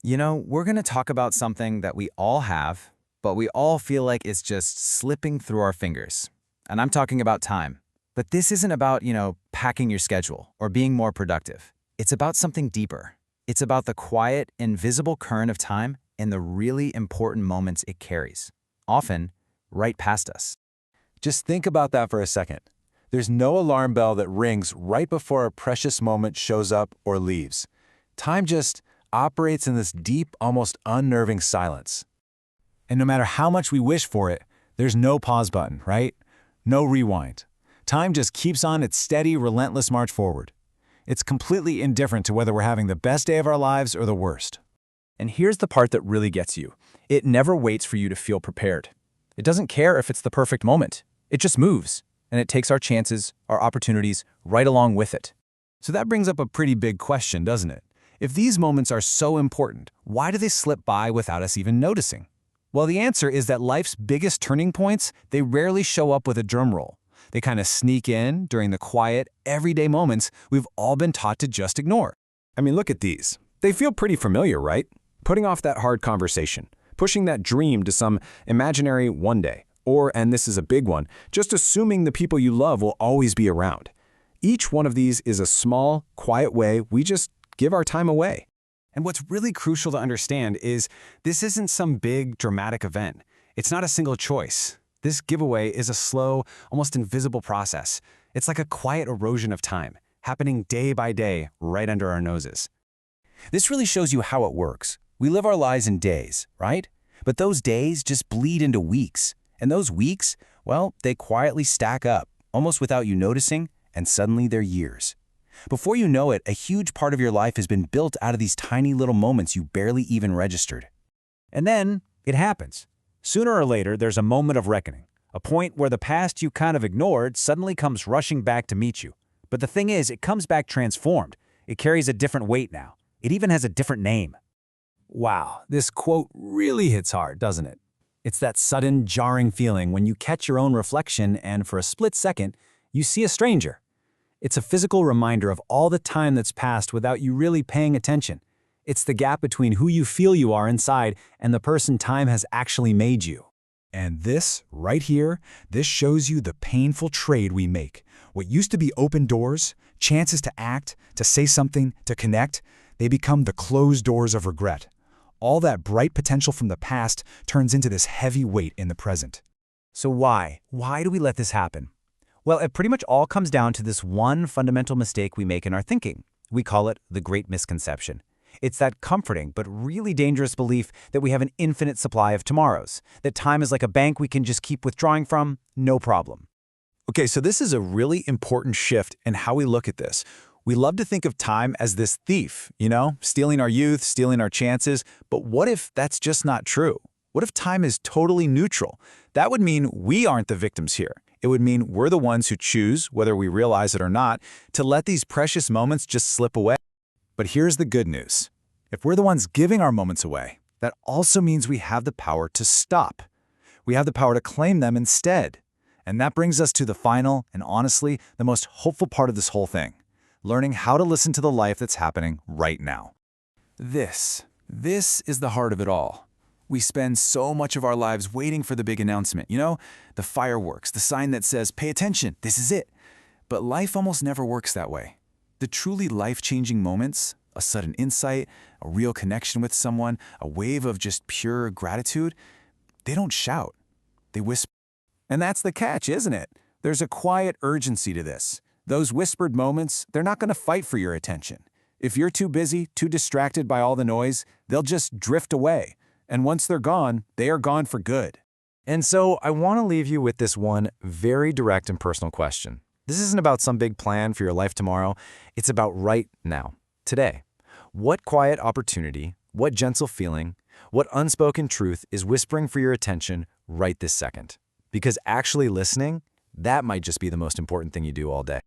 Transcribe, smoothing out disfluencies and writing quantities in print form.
We're going to talk about something that we all have, but we all feel like it's just slipping through our fingers. And I'm talking about time. But this isn't about, packing your schedule or being more productive. It's about something deeper. It's about the quiet, invisible current of time and the really important moments it carries, often right past us. Just think about that for a second. There's no alarm bell that rings right before a precious moment shows up or leaves. Time just operates in this deep, almost unnerving silence. And no matter how much we wish for it, there's no pause button, right? No rewind. Time just keeps on its steady, relentless march forward. It's completely indifferent to whether we're having the best day of our lives or the worst. And here's the part that really gets you. It never waits for you to feel prepared. It doesn't care if it's the perfect moment. It just moves, and it takes our chances, our opportunities, right along with it. So that brings up a pretty big question, doesn't it? If these moments are so important, why do they slip by without us even noticing? Well, the answer is that life's biggest turning points, they rarely show up with a drum roll. They kind of sneak in during the quiet, everyday moments we've all been taught to just ignore. I mean, look at these. They feel pretty familiar, right? Putting off that hard conversation, pushing that dream to some imaginary one day, or, and this is a big one, just assuming the people you love will always be around. Each one of these is a small, quiet way we just give our time away. And what's really crucial to understand is this isn't some big, dramatic event. It's not a single choice. This giveaway is a slow, almost invisible process. It's like a quiet erosion of time, happening day by day, right under our noses. This really shows you how it works. We live our lives in days, right? But those days just bleed into weeks. And those weeks, well, they quietly stack up, almost without you noticing, and suddenly they're years. Before you know it, a huge part of your life has been built out of these tiny little moments you barely even registered. And then it happens. Sooner or later, there's a moment of reckoning, a point where the past you kind of ignored suddenly comes rushing back to meet you. But the thing is, it comes back transformed. It carries a different weight now. It even has a different name. Wow, this quote really hits hard, doesn't it? It's that sudden, jarring feeling when you catch your own reflection and for a split second, you see a stranger. It's a physical reminder of all the time that's passed without you really paying attention. It's the gap between who you feel you are inside and the person time has actually made you. And this, right here, this shows you the painful trade we make. What used to be open doors, chances to act, to say something, to connect, they become the closed doors of regret. All that bright potential from the past turns into this heavy weight in the present. So why? Why do we let this happen? Well, it pretty much all comes down to this one fundamental mistake we make in our thinking. We call it the great misconception. It's that comforting but really dangerous belief that we have an infinite supply of tomorrows, that time is like a bank we can just keep withdrawing from, no problem. Okay, so this is a really important shift in how we look at this. We love to think of time as this thief, stealing our youth, stealing our chances, but what if that's just not true? What if time is totally neutral? That would mean we aren't the victims here. It would mean we're the ones who choose, whether we realize it or not, to let these precious moments just slip away. But here's the good news. If we're the ones giving our moments away, that also means we have the power to stop. We have the power to claim them instead. And that brings us to the final and honestly, the most hopeful part of this whole thing. Learning how to listen to the life that's happening right now. This is the heart of it all. We spend so much of our lives waiting for the big announcement, the fireworks, the sign that says, pay attention, this is it. But life almost never works that way. The truly life-changing moments, a sudden insight, a real connection with someone, a wave of just pure gratitude, they don't shout, they whisper. And that's the catch, isn't it? There's a quiet urgency to this. Those whispered moments, they're not going to fight for your attention. If you're too busy, too distracted by all the noise, they'll just drift away. And once they're gone, they are gone for good. And so I want to leave you with this one very direct and personal question. This isn't about some big plan for your life tomorrow. It's about right now, today. What quiet opportunity, what gentle feeling, what unspoken truth is whispering for your attention right this second? Because actually listening, that might just be the most important thing you do all day.